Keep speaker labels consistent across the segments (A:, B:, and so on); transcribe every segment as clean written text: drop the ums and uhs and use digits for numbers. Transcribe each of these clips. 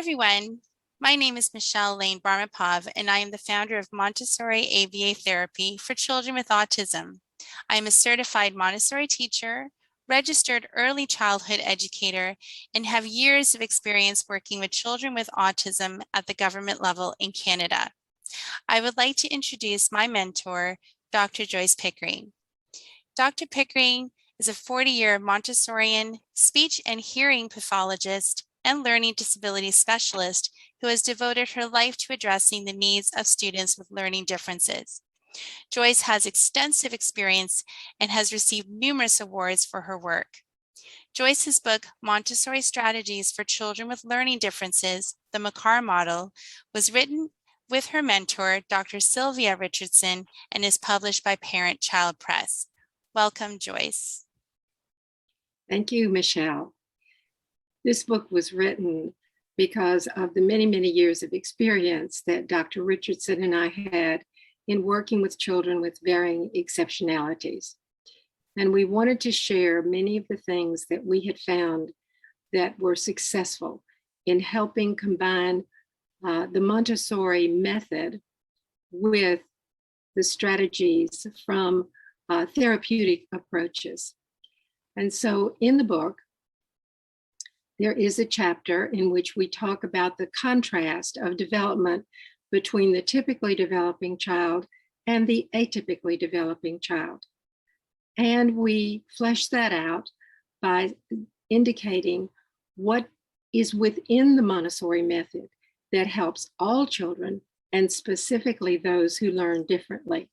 A: everyone. My name is Michelle Lane Barmapov, and I am the founder of Montessori ABA Therapy for children with autism. I am a certified Montessori teacher, registered early childhood educator, and have years of experience working with children with autism at the government level in Canada. I would like to introduce my mentor, Dr. Joyce Pickering. Dr. Pickering is a 40-year Montessorian speech and hearing pathologist and learning disability specialist who has devoted her life to addressing the needs of students with learning differences. Joyce has extensive experience and has received numerous awards for her work. Joyce's book, Montessori Strategies for Children with Learning Differences, the McCarr Model, was written with her mentor, Dr. Sylvia Richardson, and is published by Parent Child Press. Welcome, Joyce.
B: Thank you, Michelle. This book was written because of the many, many years of experience that Dr. Richardson and I had in working with children with varying exceptionalities. And we wanted to share many of the things that we had found that were successful in helping combine the Montessori method with the strategies from therapeutic approaches. And so in the book, there is a chapter in which we talk about the contrast of development between the typically developing child and the atypically developing child. And we flesh that out by indicating what is within the Montessori method that helps all children, and specifically those who learn differently,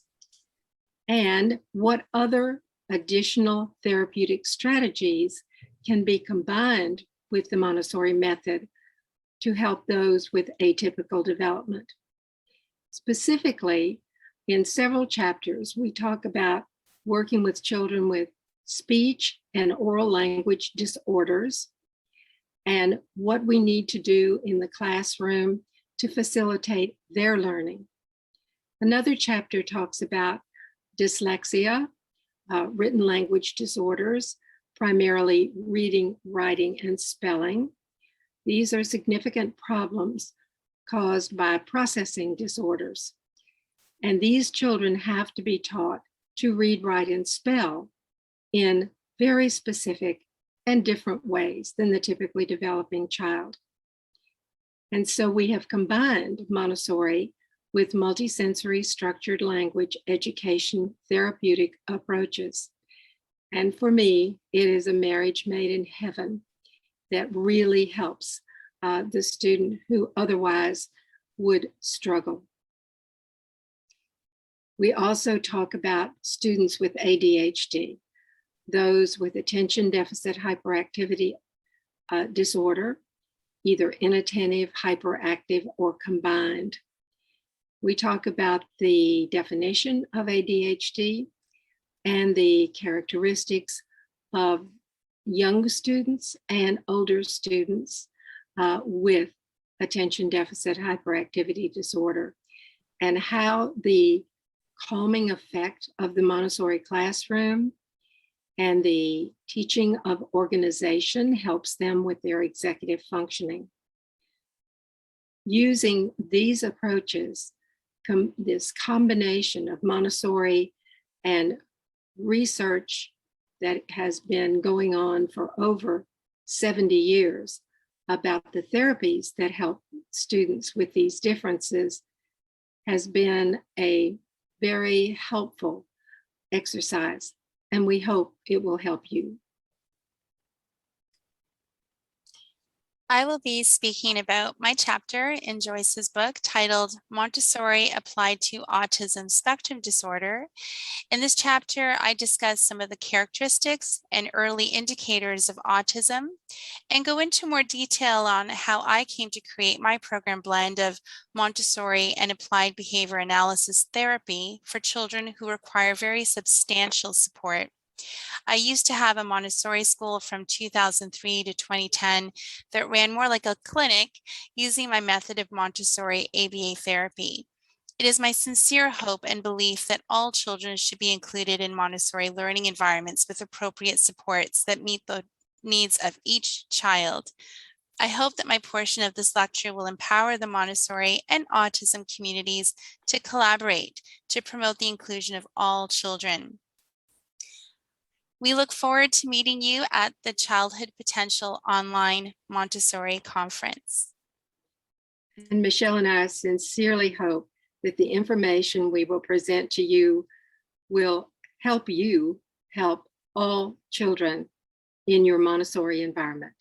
B: and what other additional therapeutic strategies can be combined with the Montessori method to help those with atypical development. Specifically, in several chapters, we talk about working with children with speech and oral language disorders and what we need to do in the classroom to facilitate their learning. Another chapter talks about dyslexia, written language disorders, primarily reading, writing, and spelling. These are significant problems caused by processing disorders. And these children have to be taught to read, write, and spell in very specific and different ways than the typically developing child. And so we have combined Montessori with multisensory structured language education therapeutic approaches. And for me, it is a marriage made in heaven that really helps the student who otherwise would struggle. We also talk about students with ADHD, those with attention deficit hyperactivity disorder, either inattentive, hyperactive, or combined. We talk about the definition of ADHD and the characteristics of young students and older students with attention deficit hyperactivity disorder, and how the calming effect of the Montessori classroom and the teaching of organization helps them with their executive functioning. Using these approaches, this combination of Montessori and research that has been going on for over 70 years about the therapies that help students with these differences has been a very helpful exercise, and we hope it will help you.
A: I will be speaking about my chapter in Joyce's book titled Montessori Applied to Autism Spectrum Disorder. In this chapter, I discuss some of the characteristics and early indicators of autism and go into more detail on how I came to create my program blend of Montessori and applied behavior analysis therapy for children who require very substantial support. I used to have a Montessori school from 2003 to 2010 that ran more like a clinic using my method of Montessori ABA therapy. It is my sincere hope and belief that all children should be included in Montessori learning environments with appropriate supports that meet the needs of each child. I hope that my portion of this lecture will empower the Montessori and autism communities to collaborate to promote the inclusion of all children. We look forward to meeting you at the Childhood Potential Online Montessori Conference.
B: And Michelle and I sincerely hope that the information we will present to you will help you help all children in your Montessori environment.